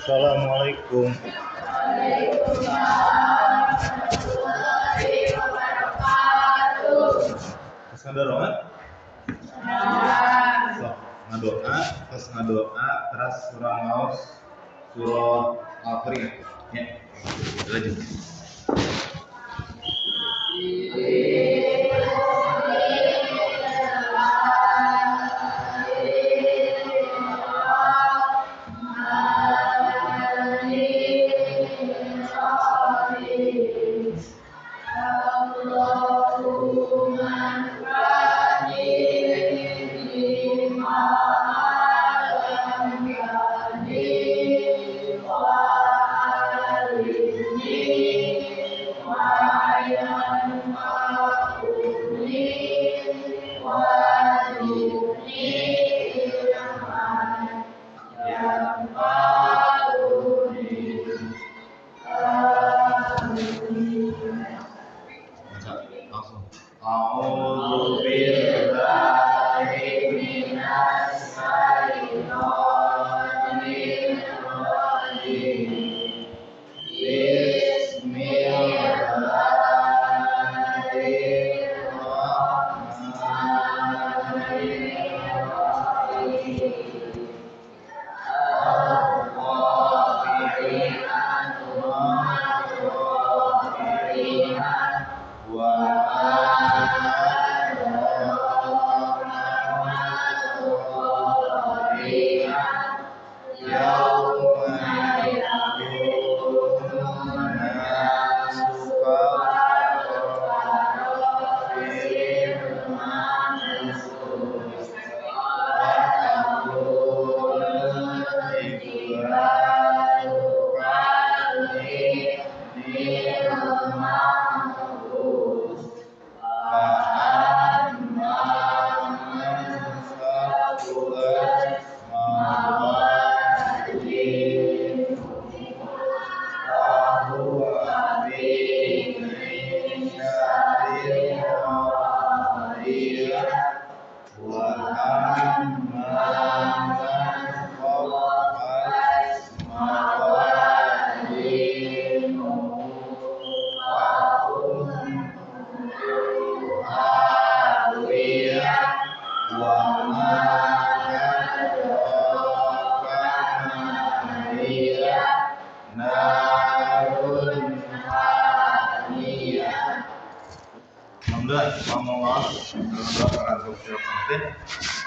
Assalamualaikum. Terus ngadoa? So, ngadoa, terus ngadoa, terus surah ngaos, surah Al-Qur'an. Ya, lanjut. Langsung. A'udzu billahi minas syaitonir rajim.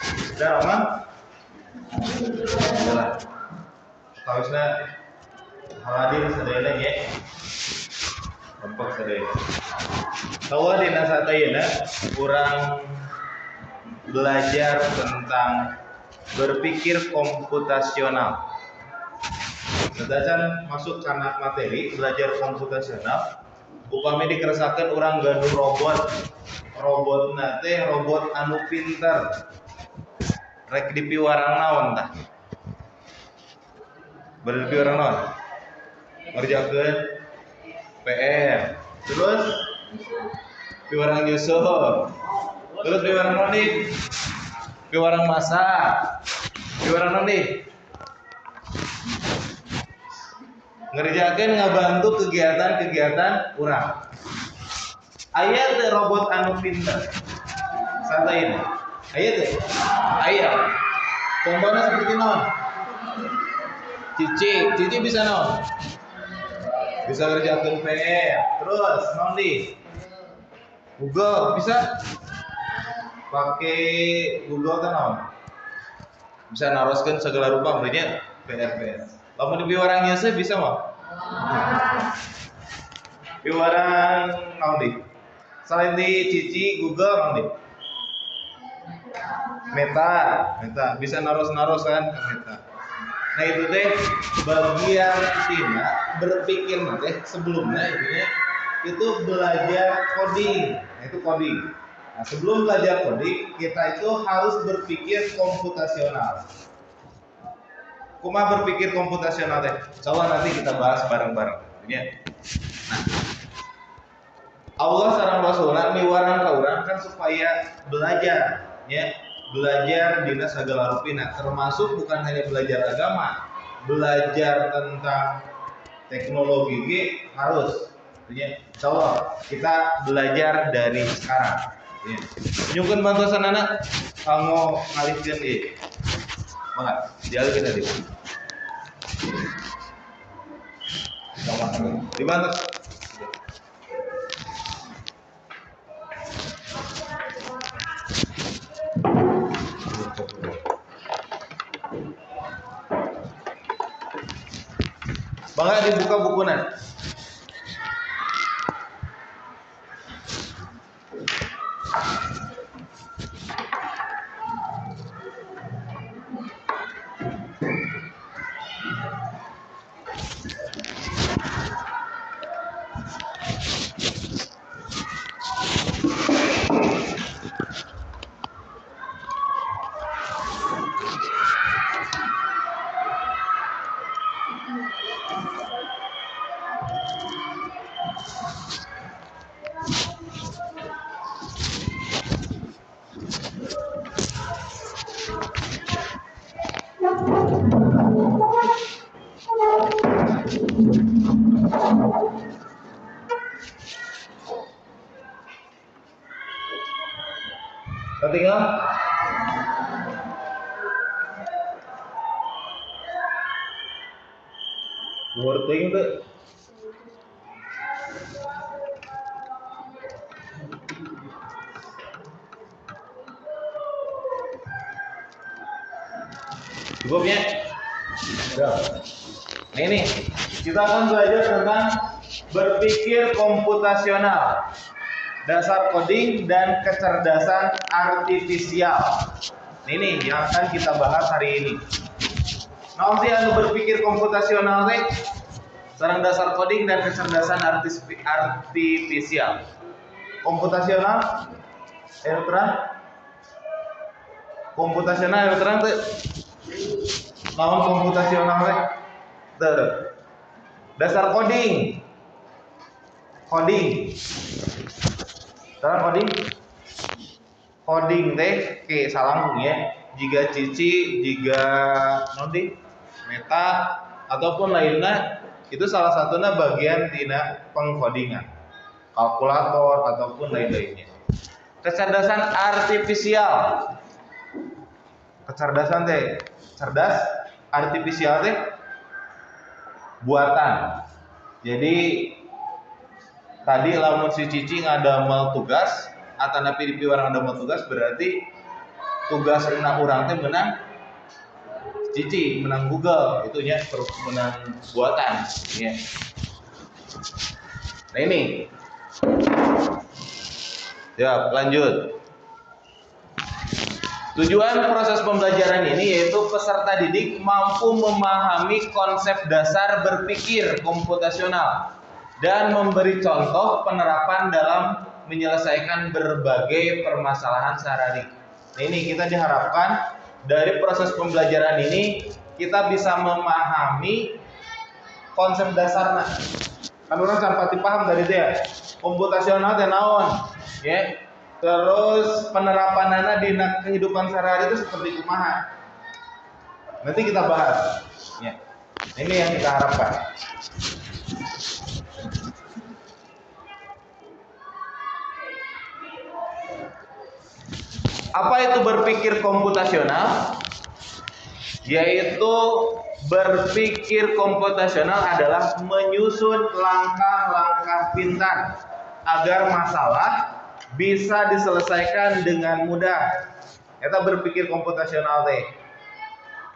Sudah aman? Sudah. Harusnya hadir sadayana ya. Tempat sadayana. Tawa dina satayana kurang belajar tentang berpikir komputasional. Berdasarkan masuk karena materi belajar komputasional, upami dikeresakeun urang gaduh robot nate robot anu pinter rek dipiwarang naon tah berpiwarang naon ngerjakeun PR terus piwarang Yusuf terus piwarang naon nih piwarang masak piwarang naon nih ngerjakeun ngabantu kegiatan-kegiatan urang. Aya teh robot anu pinter. Santai ini. Aya teh. Aya. Contohnya seperti naon? Cici bisa naon? Bisa ngerjakeun PR. Terus naon di? Google bisa? Pakai Google teh naon? Bisa naroskeun segala rupa berarti PR. Lamun di piwarang Yusuf bisa mah? Piwarang naon di? Selain di Cici, Google naon di? Meta bisa naros kan ke Meta. Nah itu teh bagian intinya berpikir teh sebelumnya intinya itu belajar coding. Nah, itu coding. Nah, sebelum belajar coding kita itu harus berpikir komputasional. Kumaha berpikir komputasional teh? Insyaallah nanti kita bahas bareng-bareng. Ya. Nah, Allah sareng Rasulullah miwarang ka urang kan supaya belajar, ya. Belajar dina sagala rupina, termasuk bukan hanya belajar agama, belajar tentang teknologi G harus. Insya kita belajar dari sekarang. Nyugun bantuan anak kamu ngalihkan G. Maka dialihkan tadi. Dibantu. Bangga dibuka bukunan. Tinggal wording tuh cukup ya. Nah ini kita akan belajar tentang berpikir komputasional, dasar coding dan kecerdasan artifisial. Ini yang akan kita bahas hari ini. Nah, sih anu berpikir komputasional teh sareng dasar coding dan kecerdasan artifisial. Komputasional terang. Komputasional terang teh naon komputasional teh? Dasar coding. Terang coding teh ke salangkung ya. Jika cici, jika nanti meta ataupun lainnya itu salah satunya bagian tina pengkodingan, kalkulator ataupun lain-lainnya. Kecerdasan artifisial, kecerdasan teh cerdas, artifisial teh buatan. Jadi tadi lamun si cici ngadamel tugas atau napi orang ngadamel tugas berarti tugas enak orang teh menang cici, menang Google, itunya menang buatan ya. Nah ini ya lanjut. Tujuan proses pembelajaran ini yaitu peserta didik mampu memahami konsep dasar berpikir komputasional dan memberi contoh penerapan dalam menyelesaikan berbagai permasalahan sehari-hari. Nah, ini kita diharapkan dari proses pembelajaran ini kita bisa memahami konsep dasarnya. Kan orang sampai paham dari dia komputasional teh naon, ya. Terus penerapannya di kehidupan sehari-hari itu seperti kumaha. Nanti kita bahas. Ya. Ini yang kita harapkan. Apa itu berpikir komputasional? Yaitu berpikir komputasional adalah menyusun langkah-langkah pintar agar masalah bisa diselesaikan dengan mudah. Kita berpikir komputasional teh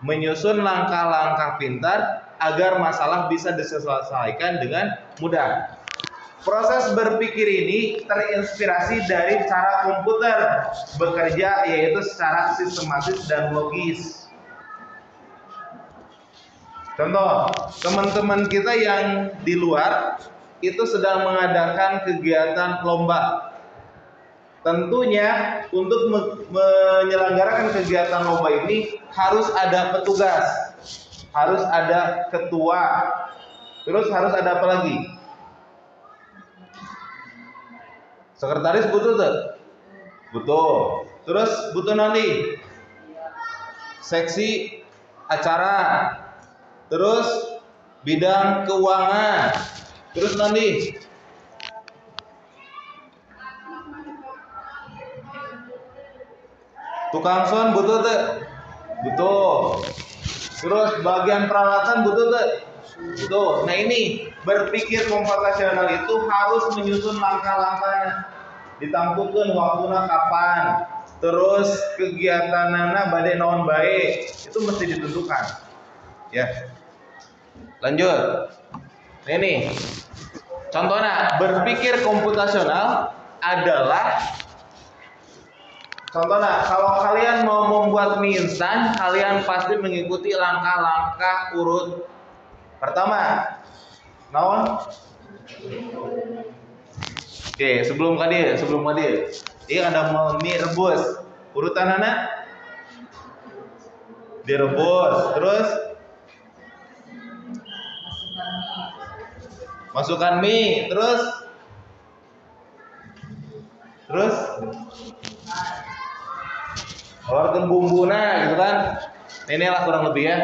menyusun langkah-langkah pintar agar masalah bisa diselesaikan dengan mudah. Proses berpikir ini terinspirasi dari cara komputer bekerja, yaitu secara sistematis dan logis. Contoh, teman-teman kita yang di luar itu sedang mengadakan kegiatan lomba. Tentunya untuk menyelenggarakan kegiatan lomba ini harus ada petugas, harus ada ketua, terus harus ada apa lagi? Sekretaris butuh tuh? Butuh. Terus butuh nanti seksi acara. terus bidang keuangan, terus nanti tukang son butuh tuh, butuh. Terus bagian peralatan butuh tuh, butuh. Nah ini berpikir komputasional itu harus menyusun langkah-langkahnya, ditampungkan waktunya kapan, terus kegiatanana bade naon baik, itu mesti ditentukan. Ya, lanjut. Nah ini contohnya berpikir komputasional adalah contohnya, kalau kalian mau membuat mie instan, kalian pasti mengikuti langkah-langkah urut. Pertama, naon? Oke, sebelum kadir, ini ada mau mie rebus. Urutan anak direbus, terus masukkan mie, terus keluarkan bumbunya gitu kan. Inilah kurang lebih ya.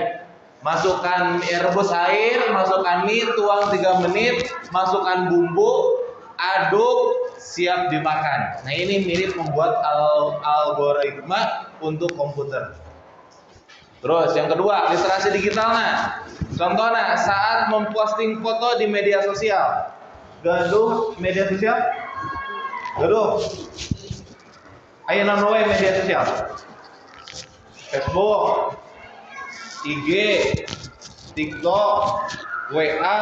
Masukkan rebus air, masukkan mie, tuang 3 menit, masukkan bumbu, aduk, siap dimakan. Nah ini mirip membuat algoritma untuk komputer. Terus yang kedua, literasi digital. Nah, contohnya saat memposting foto di media sosial. Gaduh media sosial? Gaduh. Ayo nanowe media sosial. Facebook, IG, TikTok, WA,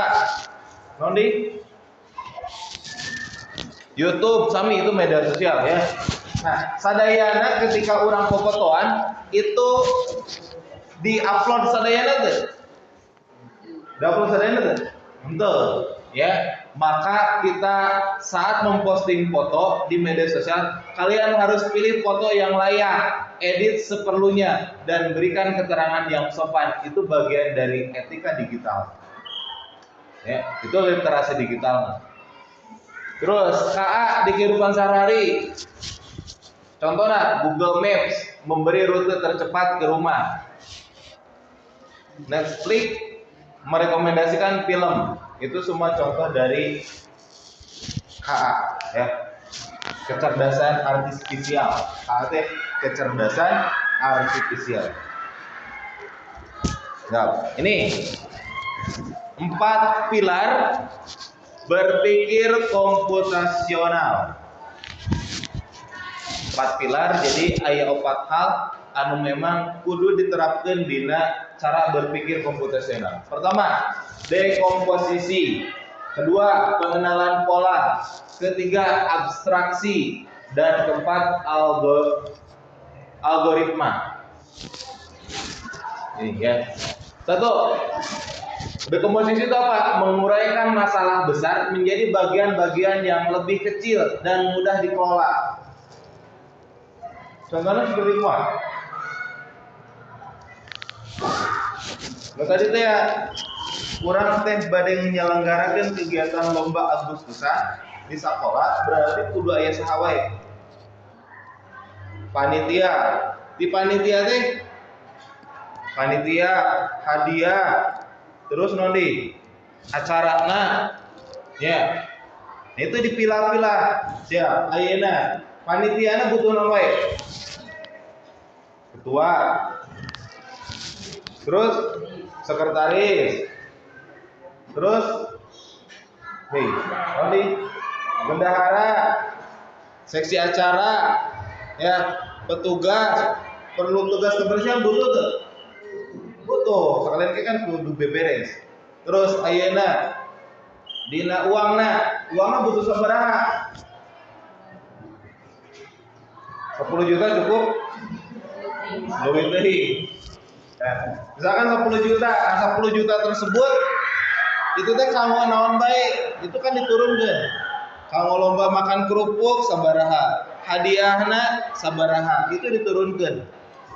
nondi, YouTube, sami itu media sosial ya. Nah, sadayana ketika orang fotoan itu di-upload sadayana tuh. Di-upload sadayana tuh. Betul, ya. Maka kita saat memposting foto di media sosial, kalian harus pilih foto yang layak, edit seperlunya, dan berikan keterangan yang sopan. Itu bagian dari etika digital. Ya, itu literasi digital. Terus KA di kehidupan sehari-hari. Contohnya Google Maps memberi rute tercepat ke rumah. Netflix merekomendasikan film. Itu semua contoh dari KA ya. Kecerdasan artifisial. KA kecerdasan artifisial. Nah, ini 4 pilar berpikir komputasional. 4 pilar, jadi aya 4 hal anu memang kudu diterapkan dina cara berpikir komputasional. Pertama, dekomposisi. Kedua, pengenalan pola. Ketiga, abstraksi. Dan keempat, algoritma. Ini ya. 1. Dekomposisi itu apa? Menguraikan masalah besar menjadi bagian-bagian yang lebih kecil dan mudah dikelola. Contohnya seperti apa? Nah tadi teh ya, kurang teh bade menyelenggarakan kegiatan lomba Agustusan di sekolah, berarti kudu aya saha wae. Panitia, di panitia teh panitia, hadiah, terus nondi acarana ya. Itu dipilah-pilah. Siap, ayeuna panitiana butuh naon wae? Ketua. Terus sekretaris. Terus nondi bendahara, seksi acara, ya, petugas, perlu tugas kebersihan butuh tuh. Butuh, sekalian kan kudu beberes. Terus ayeuna dina uangna butuh sabaraha? 10 juta cukup? Lebih tadi. Nah, misalkan 10 juta tersebut itu teh kanggo naon bae, itu kan diturunkeun. Kanggo lomba makan kerupuk sabaraha, hadiahna sabaraha, itu diturunkeun.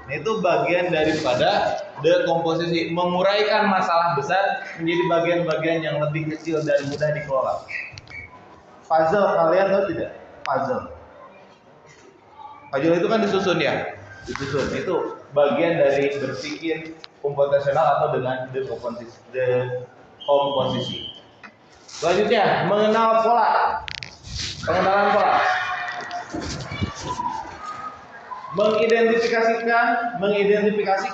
Nah, itu bagian daripada dekomposisi, menguraikan masalah besar menjadi bagian-bagian yang lebih kecil dan mudah dikelola. Puzzle, kalian tahu tidak? Puzzle itu kan disusun ya, disusun. Itu bagian dari berpikir komputasional atau dengan dekomposisi. Selanjutnya, mengenal pola. Pengenalan pola. Mengidentifikasi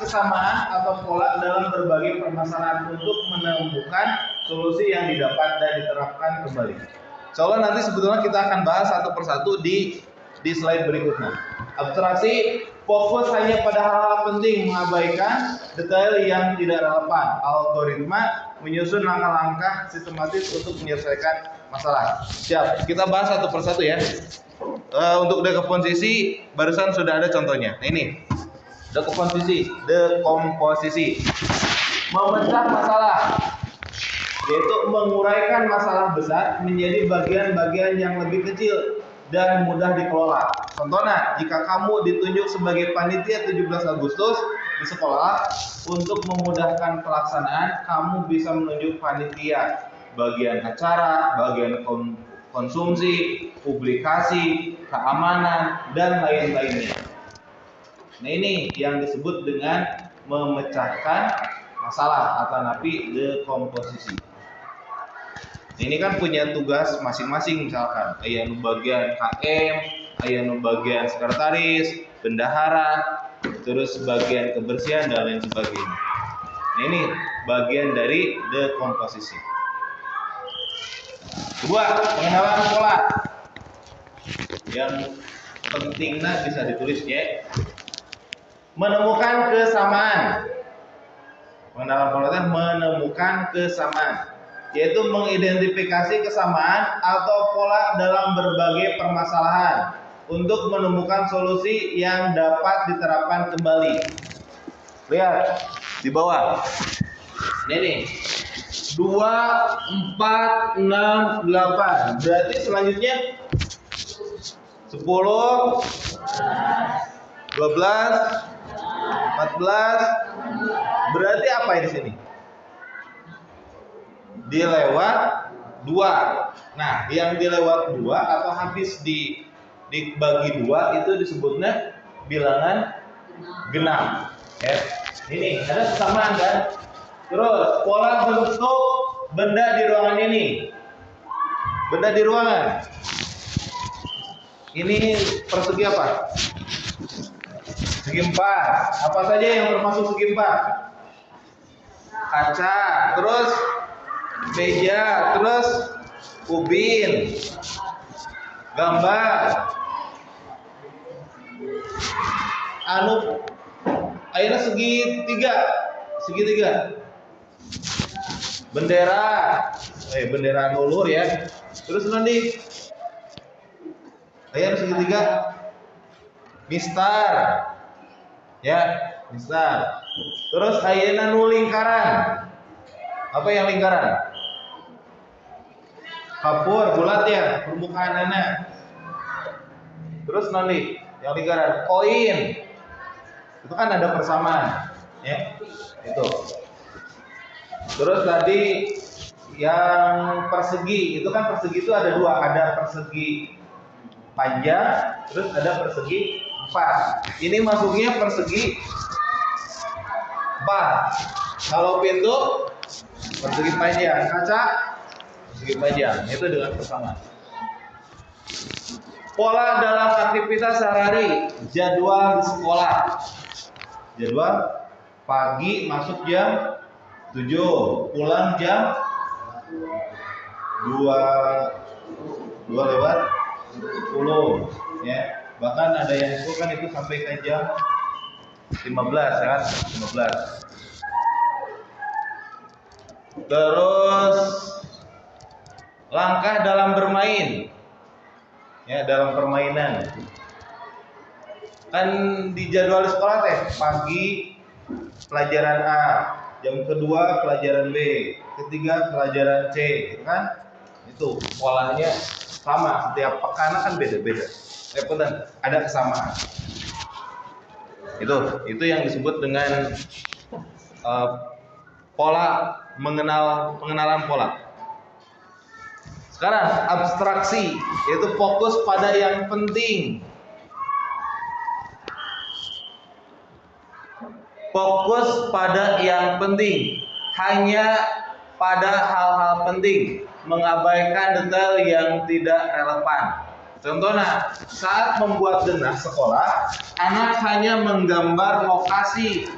kesamaan atau pola dalam berbagai permasalahan untuk menemukan solusi yang didapat dan diterapkan kembali. Soalnya nanti sebetulnya kita akan bahas satu persatu di slide berikutnya. Abstraksi fokus hanya pada hal-hal penting, mengabaikan detail yang tidak relevan. Algoritma menyusun langkah-langkah sistematis untuk menyelesaikan masalah. Siap, kita bahas satu persatu ya. Untuk dekomposisi barusan sudah ada contohnya. Nah ini dekomposisi, memecah masalah, yaitu menguraikan masalah besar menjadi bagian-bagian yang lebih kecil dan mudah dikelola. Contohnya, jika kamu ditunjuk sebagai panitia 17 Agustus di sekolah, untuk memudahkan pelaksanaan, kamu bisa menunjuk panitia bagian acara, bagian konsumsi, publikasi, keamanan, dan lain-lainnya. Nah ini yang disebut dengan memecahkan masalah atau napi dekomposisi. Ini kan punya tugas masing-masing, misalkan ayah nu bagian KM, ayah nu bagian sekretaris, bendahara, terus bagian kebersihan dan lain sebagainya. Nah, ini bagian dari dekomposisi. Kedua, pengenalan pola. Yang pentingnya bisa ditulis ya. Menemukan kesamaan. Pengenalan pola itu menemukan kesamaan, yaitu mengidentifikasi kesamaan atau pola dalam berbagai permasalahan untuk menemukan solusi yang dapat diterapkan kembali. Lihat di bawah. Ini nih. 2, 4, 6, 8. Berarti selanjutnya 10, 12, 14, 14. Berarti apa di sini? Dilewat 2. Nah, yang dilewat 2 atau habis dibagi 2 itu disebutnya bilangan genap. Ya. Ini ada kesamaan kan? Terus pola bentuk benda di ruangan ini. Benda di ruangan. Ini persegi apa? Segi 4. Apa saja yang termasuk segi 4? Kaca, terus meja, terus ubin, gambar. Akhirnya segitiga. Bendera ulur ya. Terus nanti akhirnya segitiga. Mistar. Ya, mistar. Terus ayeuna nu lingkaran. Apa yang lingkaran? Kapur, bulat ya, permukaan anak. Terus nanti yang lingkaran, koin. Itu kan ada persamaan, ya. Itu. Terus tadi yang persegi, itu kan persegi itu ada 2, ada persegi panjang, terus ada persegi 4. Ini masuknya persegi 4. Kalau pintu persegi panjang, kaca persegi panjang. Itu dengan persamaan. Pola dalam aktivitas sehari-hari, jadwal di sekolah. Jadwal pagi masuk jam 7, pulang jam 2 lewat 10 ya. Bahkan ada yang itu kan itu sampai ke jam 15 ya kan, 15. Terus langkah dalam bermain. Ya, dalam permainan. Kan di jadwal sekolah teh pagi pelajaran A, jam kedua pelajaran B, ketiga pelajaran C, kan? Itu polanya sama, setiap pekan kan beda-beda. Ada kesamaan. Itu yang disebut dengan pola, pengenalan pola. Sekarang abstraksi, yaitu fokus pada yang penting. fokus pada yang penting, hanya pada hal-hal penting, mengabaikan detail yang tidak relevan. Contohnya, saat membuat denah sekolah, anak hanya menggambar lokasi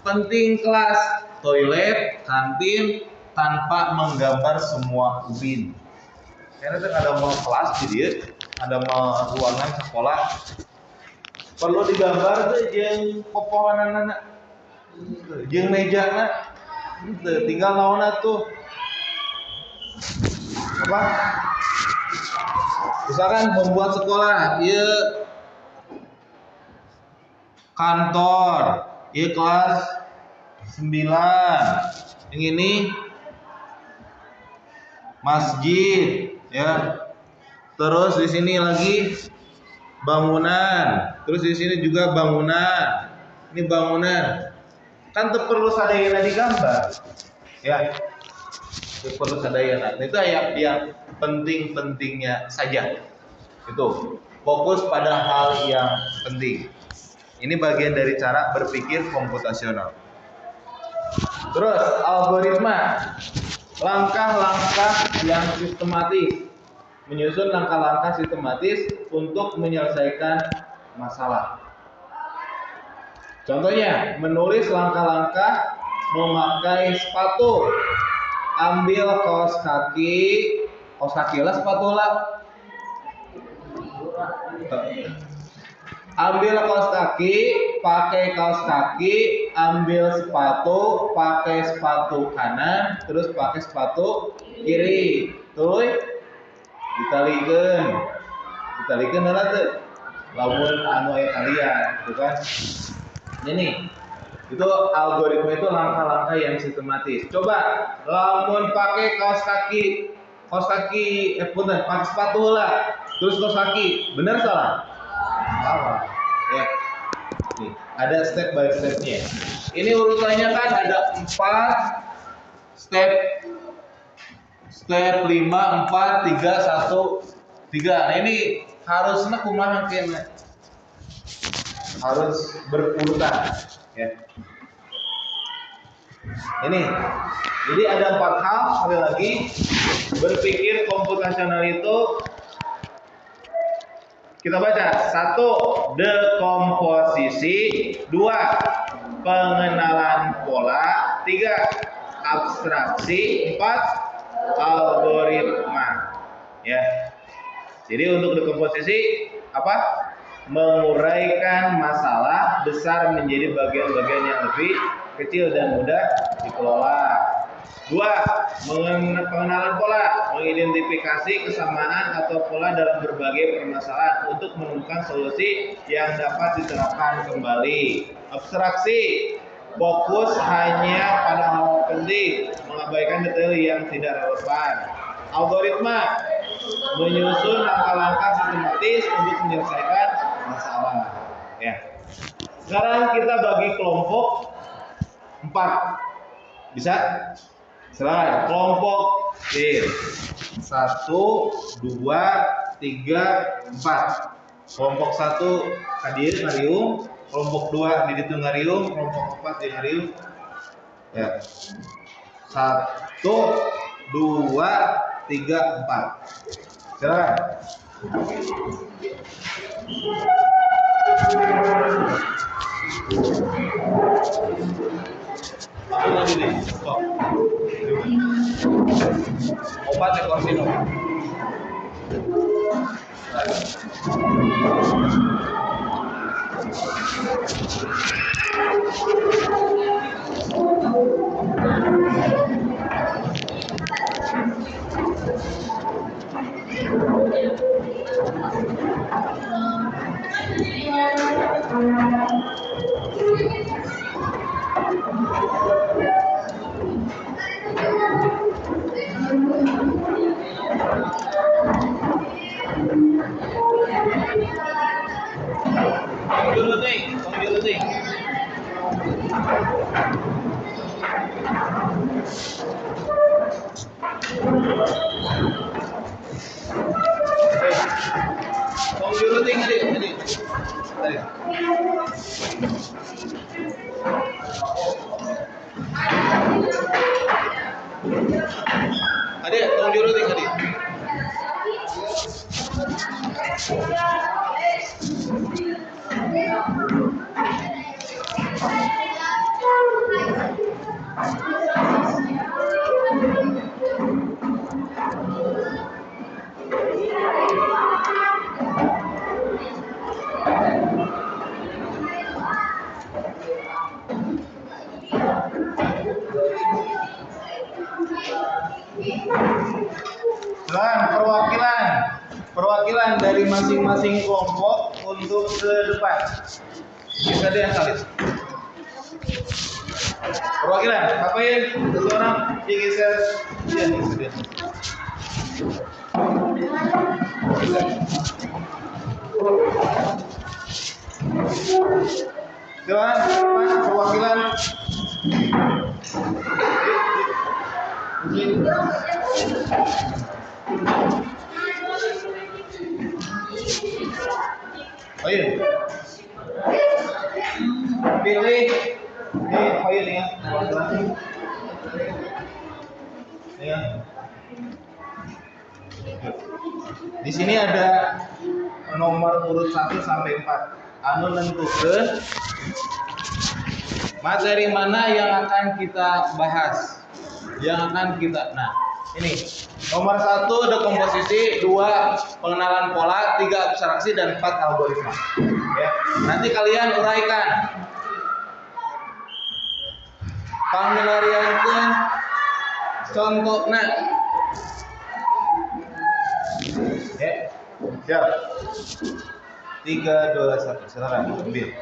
penting kelas, toilet, kantin, tanpa menggambar semua ubin. Karena itu ada mau kelas jadi ada mau ruangan sekolah, perlu digambar tuh jeung pepohonan jeung mejana, tinggal naonna tuh apa? Misalkan membuat sekolah, ya kantor, ya kelas 9, yang ini masjid, ya. Terus di sini lagi bangunan, terus di sini juga bangunan. Ini bangunan, kan perlu sadayana digambar, ya. Perlu sadayana. Itu yang penting-pentingnya saja. Itu fokus pada hal yang penting. Ini bagian dari cara berpikir komputasional. Terus algoritma, langkah-langkah yang sistematis, menyusun langkah-langkah sistematis untuk menyelesaikan masalah. Contohnya, menulis langkah-langkah memakai sepatu, ambil kaos kaki lah sepatu lah. Ambil kaos kaki, pakai kaos kaki, ambil sepatu, pakai sepatu kanan, terus pakai sepatu kiri. Tuh, ditalikeun heula teh. Lamun anu aya kalian, gitu kan. Ini itu algoritma itu langkah-langkah yang sistematis. Coba lamun pakai kaos kaki pakai sepatu lah, terus kaos kaki, benar salah? Salah. Ya. Nih, ada step by stepnya. Ini urutannya kan ada 4 step. Step 5, 4, 3, 1, 3. Nah ini harusnya kumaha kena. Harus berurutan, ya. Ini. Jadi ada 4 hal, sekali lagi berpikir komputasional itu kita baca. 1. Dekomposisi. 2. Pengenalan pola. 3. Abstraksi. 4. Algoritma. Ya. Jadi untuk dekomposisi apa? Menguraikan masalah besar menjadi bagian-bagian yang lebih kecil dan mudah dikelola. 2. Pengenalan pola, mengidentifikasi kesamaan atau pola dalam berbagai permasalahan untuk menemukan solusi yang dapat diterapkan kembali. Abstraksi, fokus hanya pada hal penting, mengabaikan detail yang tidak relevan. Algoritma, menyusun langkah-langkah sistematis untuk menyelesaikan masalah. Ya. Sekarang kita bagi kelompok 4. Bisa? Silakan. Kelompok 1, 2, 3, 4. Kelompok 1 hadir ngariung, kelompok 2 di ditu ngariung, kelompok 4 di ngariung. Ya. 1, 2, 3, 4. Silakan. Apa lagi nih? Stop. 4 ekor sino. Dulu nih. Adik, tolong jurutin adik. Perwakilan dari masing-masing kelompok untuk ke depan. Bisa deh yang salib. Perwakilan, ngapain? Seseorang digeser. Iya, digeser. Silakan, perwakilan. Oh iya. Pilih. Oh iya nih ya. Ya. Di sini ada nomor urut 1 sampai 4. Anu nentukeun materi mana yang akan kita bahas. Nah, ini nomor 1 dekomposisi, 2 pengenalan pola, 3 abstraksi, dan 4 algoritma. Ya. Nanti kalian uraikan. Pamilariankeun contohna. Ya. Siap. 3, 2, 1. Silakan ambil.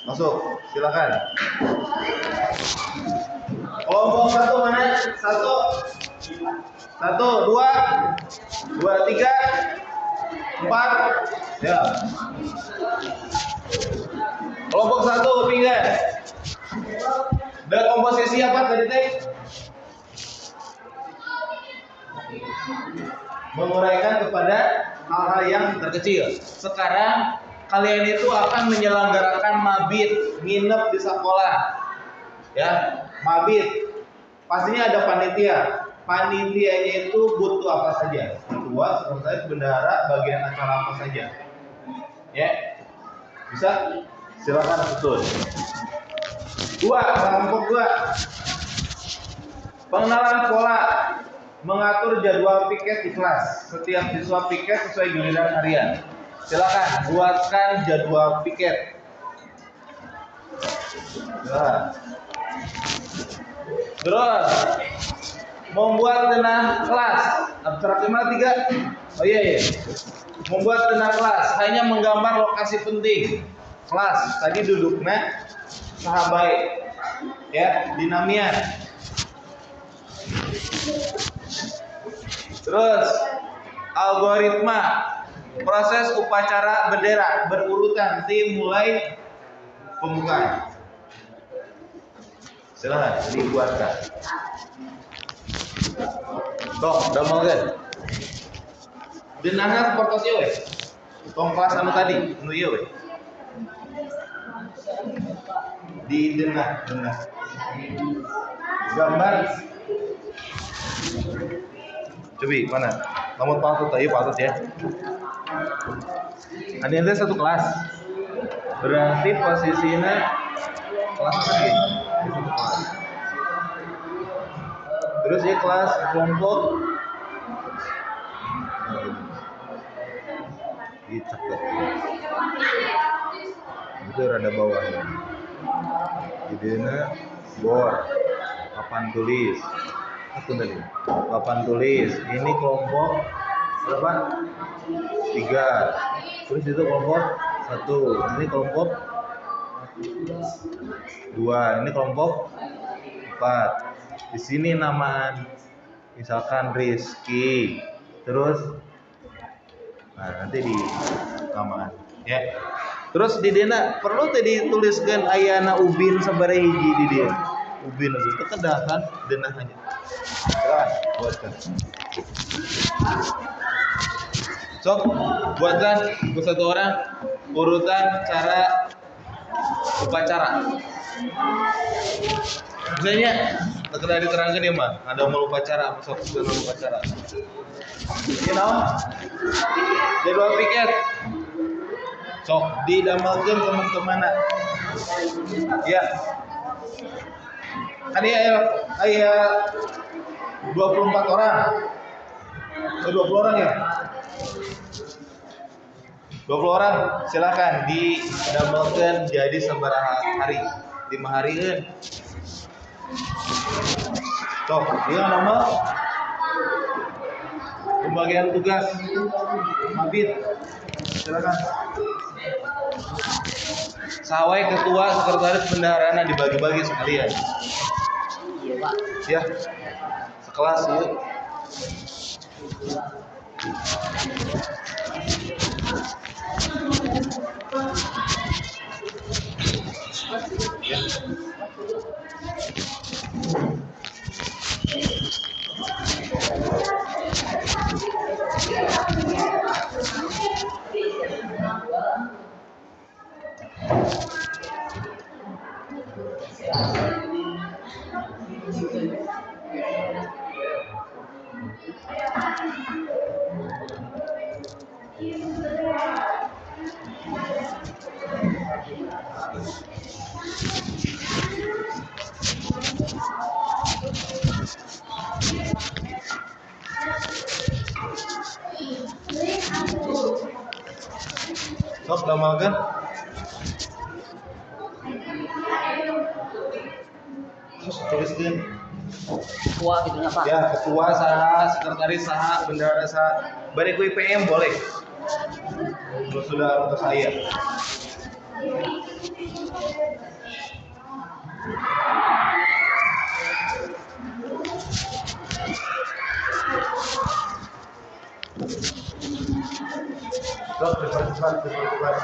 Masuk, silakan. Kelompok 1 mana? 1, 2, 3, 4. Ya. Kelompok 1 kepinggan. Dan komposisi apa tadi teh? Menguraikan kepada hal-hal yang terkecil. Sekarang kalian itu akan menyelenggarakan mabit, nginep di sekolah. Ya, mabit. Pastinya ada panitia. Panitianya itu butuh apa saja? Ketua, sekretaris, bendahara, bagian acara apa saja. Ya. Bisa? Silakan betul. 2, kelompok 2. Pengenalan pola. Mengatur jadwal piket di kelas. Setiap siswa piket sesuai giliran harian. Silakan buatkan jadwal piket. Nah. Terus membuat denah kelas. Abstraksi mana 3? Oh iya. Membuat denah kelas. Hanya menggambar lokasi penting kelas. Tadi duduknya sahabat. Ya, dinamian. Terus algoritma. Proses upacara bendera berurutan mulai pembukaan. Silakan dibuatkan. Tok, udah mau kan? Denahna seperti we. Tong kelas anu tadi, anu ieu we. Di denah. Gambar. Coba mana? Kamu patut ya. Ada satu kelas. Berarti posisinya kelas lagi. Terus ya kelas kelompok dicatat. Itu rada bawah ya. Idenya bor, papan tulis. Papan tulis. Ini kelompok berapa? 3. Terus itu kelompok 1. Ini kelompok 2. Ini kelompok 4. Di sini nama misalkan Rizky. Terus nanti di namaan ya. Terus di dena perlu tadi tuliskan ayana ubin sabaraha hiji di dia. Ubin itu kedahan denah aja. Silakan buatkan. Sok buatkan ke satu orang urutan cara upacara. Misalnya terkena diterangkan ya mah, ada mau upacara apa sok sudah upacara. You know? Jadwal piket. Sok didamelkeun teman-teman. Ya. Kan aya 24 orang. 20 orang ya? 20 orang silakan didamelkeun jadi sabaraha hari? 5 hari kan? Sok, dia nama pembagian tugas mabit. Silakan. Sawai ketua sekretaris bendaharana dibagi-bagi sekalian. Iya, Pak. Ya. Sekelas yuk. Ya. Sok damalkeun. Terus tuliskeun. Ketua gitu nggak, Pak? Ya, ketua saha, sekretaris saha, bendahara saha. Bari ku IPM boleh. Kalau sudah untuk saya. Sok cepat.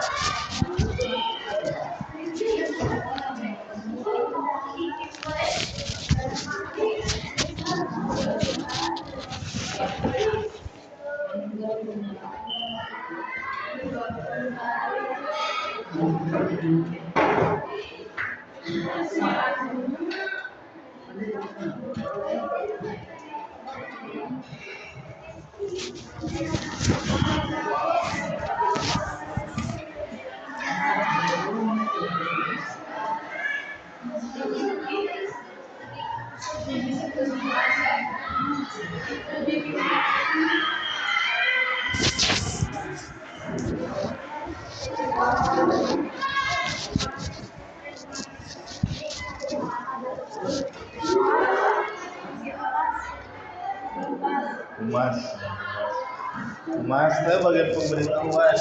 Humas teh bagian pemberitahuan.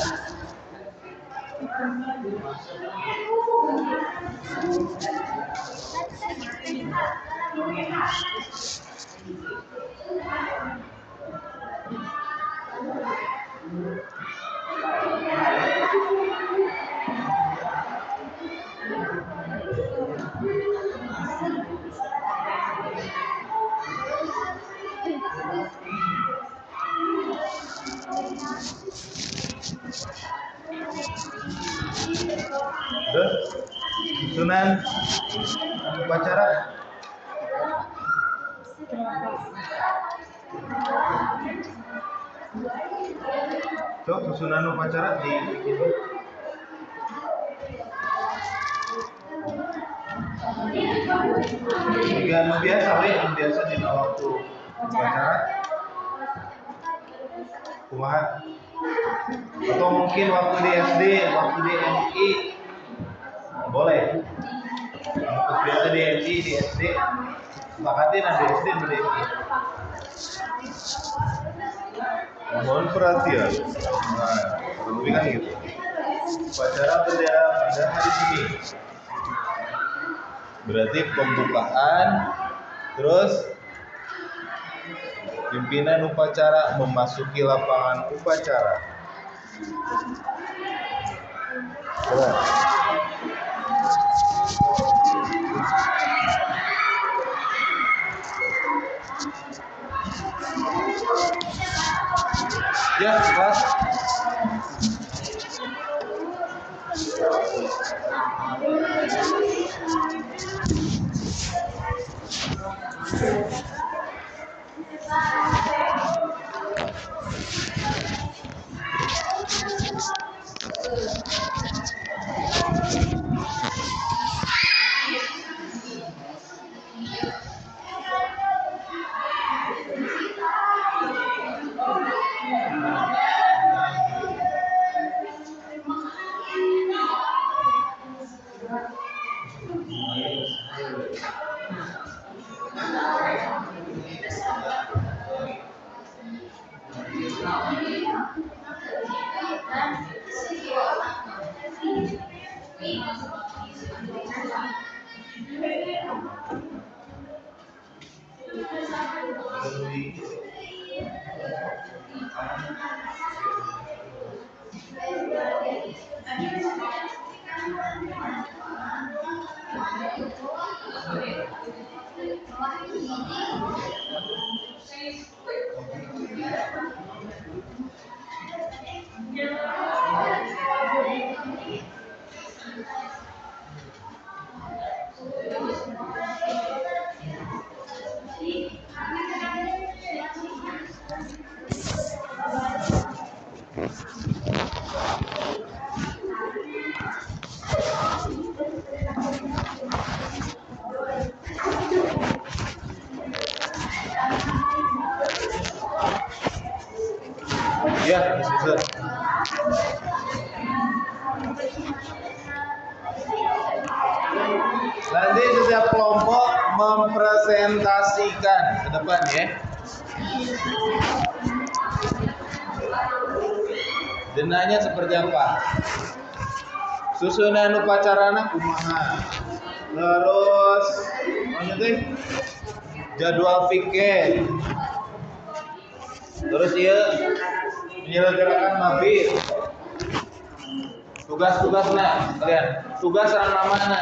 Susunan upacara. Cok, susunan upacara di yang biasa di waktu upacara. Kumaha? Atau mungkin waktu di SD, waktu di MI boleh. Waktu biasa di MI, di SD sepakatin di SD di MI. Mohon perhatian. Nah, lebih kan gitu. Upacara bendera pada hari ini. Berarti pembukaan, terus pimpinan upacara memasuki lapangan upacara. Ya, kelas. Ya, Mister. Nanti setiap kelompok mempresentasikan ke depan ya. Denanya seperti apa? Susunan upacarana kumaha. Terus lanjutin jadwal piket. Terus ya menyelenggarakan mabit. Tugas-tugasnya kalian. Tugas rana mana?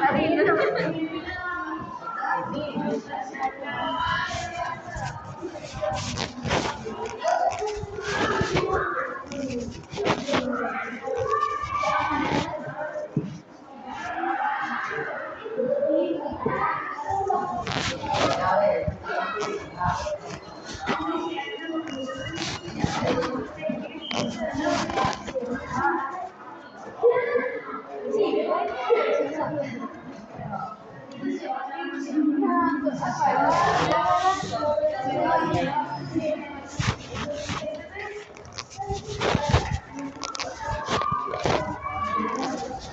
Hari ini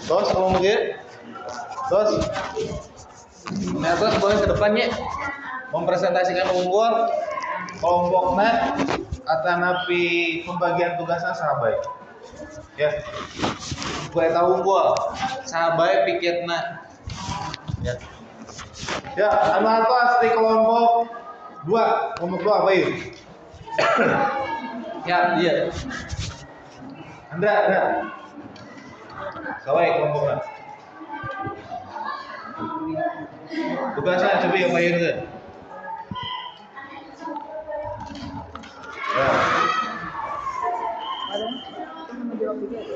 Terus kalau mungkin terus nah terus boleh ke depannya mempresentasikan unggul kelompoknya atau napi pembagian tugasnya sahabat ya boleh tahu unggul sahabat pikirna ya anu atas di kelompok dua apa yuk ya iya Andra kawai kelompoknya tugasnya coba yang lain kan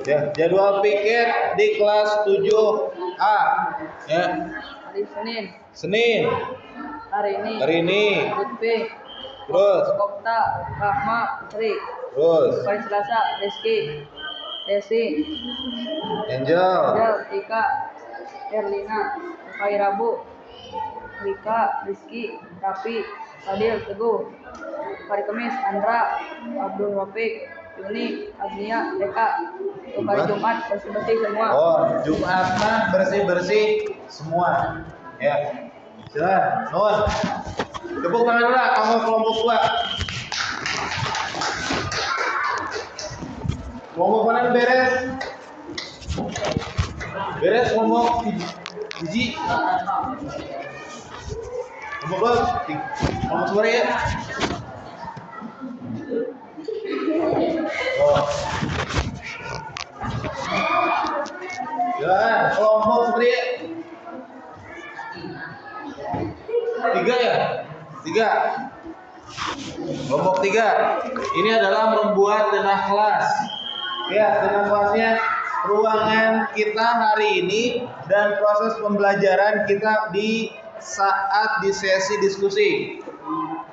ya jadwal piket di kelas 7A ya hari Senin hari ini Lutfi terus Okta Rahma Tri terus hari Selasa Rizky Desi Angel Ika Erlina hari Rabu Rika Rizky Rafi Fadil Teguh hari Kamis Andra Abdul Rafiq Yuni Agnia Deka untuk hari Jumat bersih-bersih semua. Oh Jumat mah bersih-bersih semua ya silakan nuhun tepuk tangan dulu kamu kelompok 2 kelompok mana beres kelompok hiji kelompok 2 kelompok sore ya oh silakan kelompok seperti 3 ya 3 kelompok 3 Ini adalah membuat denah kelas. Ya, denah kelasnya ruangan kita hari ini dan proses pembelajaran kita di saat di sesi diskusi.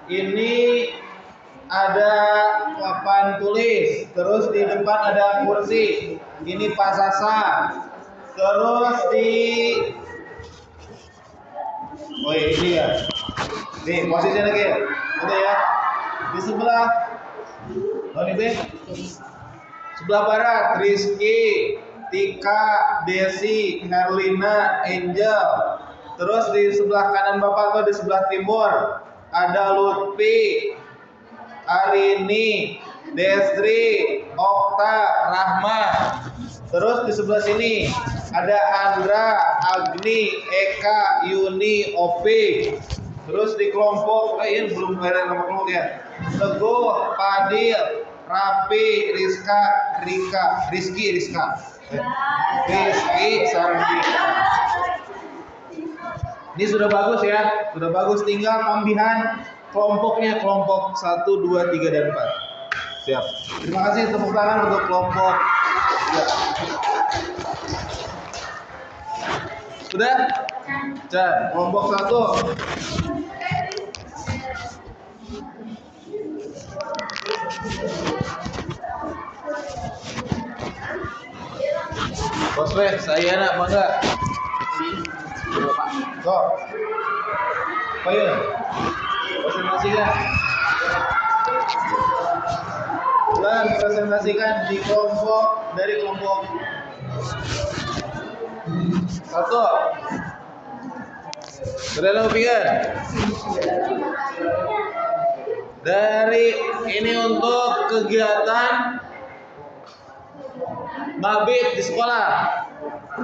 Ini ada papan tulis, terus di depan ada kursi. Ini Pak Sasa. Terus di oh ini ya. Nih posisinya lagi ya. Udah ya. Di sebelah oh ini sebelah barat Rizky, Tika, Desi, Herlina, Angel. Terus di sebelah kanan Bapak atau di sebelah timur ada Lutfi, Arini, Desri, Okta, Rahma. Terus di sebelah sini ada Andra, Agni, Eka, Yuni, Opi. Terus di kelompok ini belum ada nama kelompok ya. Teguh, Padil, Rapi, Rizka, Rizky, Sardi. Ini sudah bagus ya, sudah bagus. Tinggal tambahan kelompoknya, kelompok 1, 2, 3, dan 4. Siap. Terima kasih, tepuk tangan untuk kelompok 3. Sudah? Chan, kelompok 1. Bos Weh, saya nak bangga. Kok? Oh iya. Presentasikan. Dan presentasikan di kelompok dari kelompok 1. Sudah lo pikir? Dari ini untuk kegiatan mabit di sekolah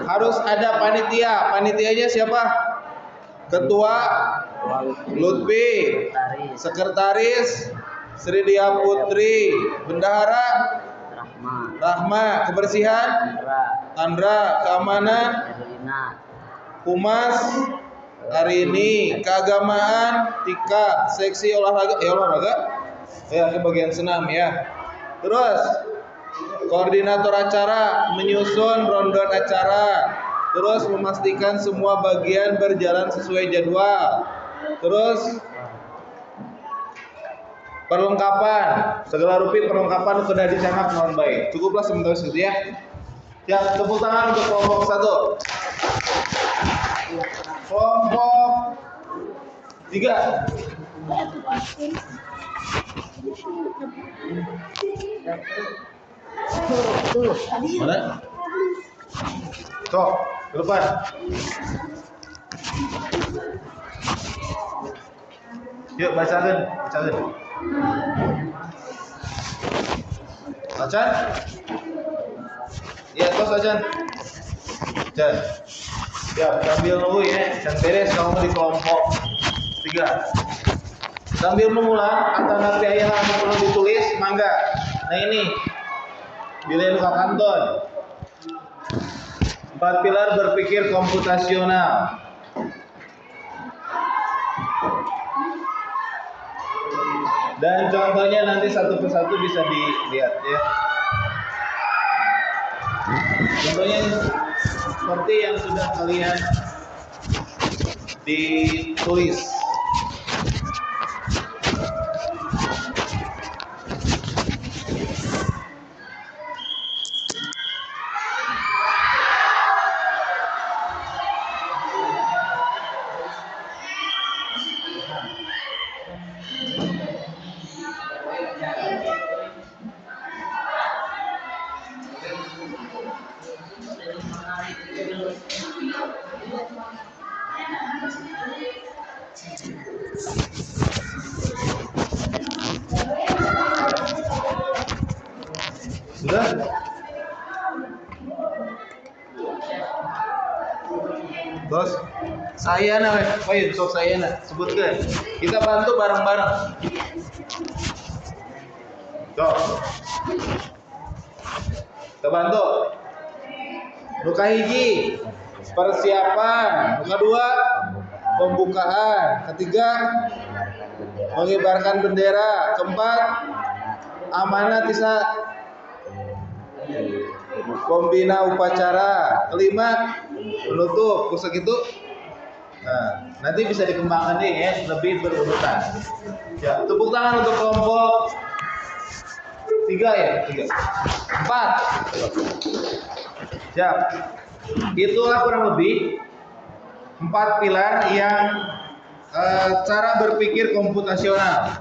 harus ada panitia. Panitianya siapa? Ketua Lutfi, sekretaris Sri Dia Putri, bendahara Rahma, kebersihan Andra, keamanan Humas Arini, keagamaan Tika, seksi olahraga ya ke bagian senam ya. Terus koordinator acara menyusun rundown acara, terus memastikan semua bagian berjalan sesuai jadwal. Terus perlengkapan, segala rupi perlengkapan sudah dicetak dengan baik. Cukuplah sementara itu ya. Ya, tepuk tangan untuk kelompok 1. Kelompok 3. Mana? Tuh, ke depan. Yuk bacakan. Bacan? Ya, terus Bacan. Jan. Ya, sambil nunggu ya. Jangan beres kamu di kelompok 3. Sambil mengulang kata nabi ayah yang perlu ditulis, mangga. Nah ini Bilal Kanton. 4 pilar berpikir komputasional. Dan contohnya nanti satu persatu bisa dilihat ya. Contohnya seperti yang sudah kalian ditulis. Sudah? Terus saya sok saya sebutkan. Kita bantu bareng-bareng. Sok. Kita bantu. Luka hiji, persiapan. Luka 2, pembukaan. Ketiga, mengibarkan bendera. Keempat, amanat bisa pembina upacara, kelima penutup, kusuk itu. Nah, nanti bisa dikembangkan nih ya, lebih berurutan. Ya, tepuk tangan untuk kelompok 3 ya, 3. 4. Siap. Itulah kurang lebih 4 pilar yang cara berpikir komputasional,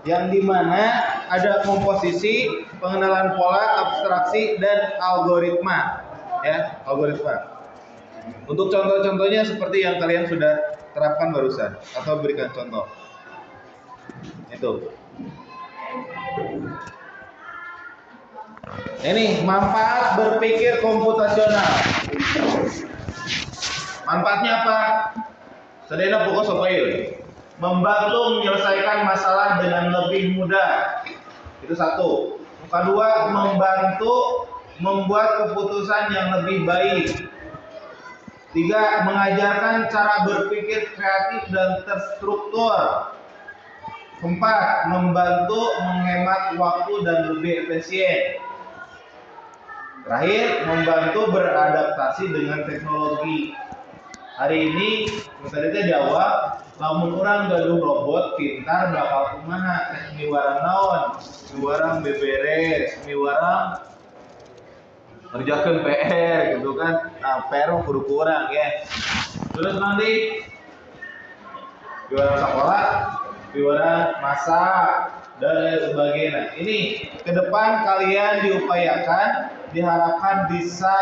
yang dimana ada komposisi, pengenalan pola, abstraksi, dan algoritma. Ya, algoritma. Untuk contoh-contohnya seperti yang kalian sudah terapkan barusan atau berikan contoh. Itu. Ini manfaat berpikir komputasional. Manfaatnya apa? Sedena pokok sopail. Membantu menyelesaikan masalah dengan lebih mudah. Itu satu. Kedua, membantu membuat keputusan yang lebih baik. 3. Mengajarkan cara berpikir kreatif dan terstruktur. 4. Membantu menghemat waktu dan lebih efisien. Terakhir, membantu beradaptasi dengan teknologi. Hari ini, misalnya jawab, lamun orang gaduh robot pintar bakal kumaha, miwarang naon, miwarang beberes, miwarang ngerjakeun PR gitu kan. Nah, PR mah kudu kurang ya. Terus nanti miwarang sekolah, miwarang masak dan lain sebagainya. Ini ke depan kalian diupayakan, diharapkan bisa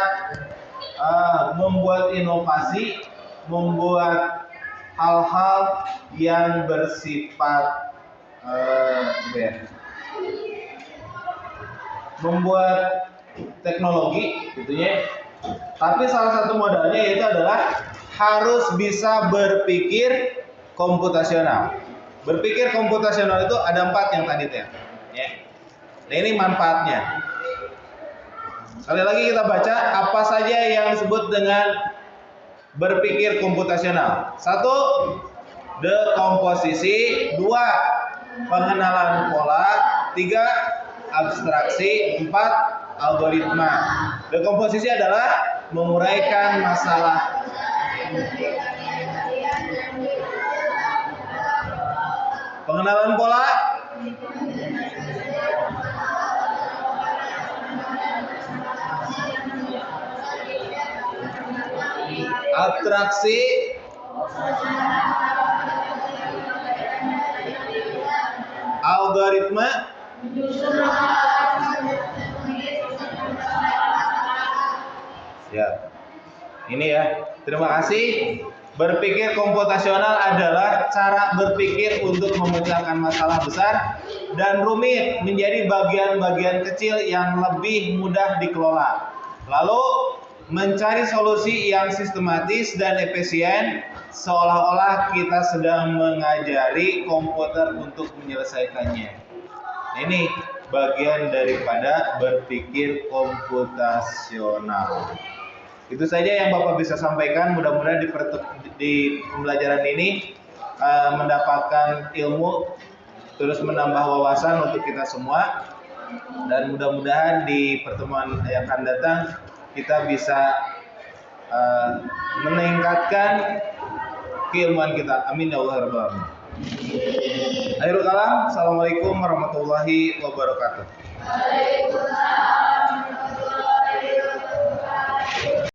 membuat inovasi, membuat hal-hal yang bersifat membuat teknologi gitu ya. Tapi salah satu modalnya yaitu adalah harus bisa berpikir komputasional. Berpikir komputasional itu ada 4 yang tadi ya. Nah, ini manfaatnya. Sekali lagi kita baca apa saja yang disebut dengan berpikir komputasional. 1. Dekomposisi. 2. Pengenalan pola. 3. Abstraksi. 4. Algoritma. Dekomposisi adalah menguraikan masalah. Pengenalan pola. Abstraksi. Algoritma. Ya. Ini ya. Terima kasih. Berpikir komputasional adalah cara berpikir untuk memecahkan masalah besar dan rumit menjadi bagian-bagian kecil yang lebih mudah dikelola. Lalu mencari solusi yang sistematis dan efisien, seolah-olah kita sedang mengajari komputer untuk menyelesaikannya. Ini bagian daripada berpikir komputasional. Itu saja yang Bapak bisa sampaikan. Mudah-mudahan di pembelajaran ini mendapatkan ilmu, terus menambah wawasan untuk kita semua. Dan mudah-mudahan di pertemuan yang akan datang kita bisa meningkatkan keilmuan kita. Amin ya Allah rabbal alamin. Akhirul kalam. Assalamualaikum warahmatullahi wabarakatuh.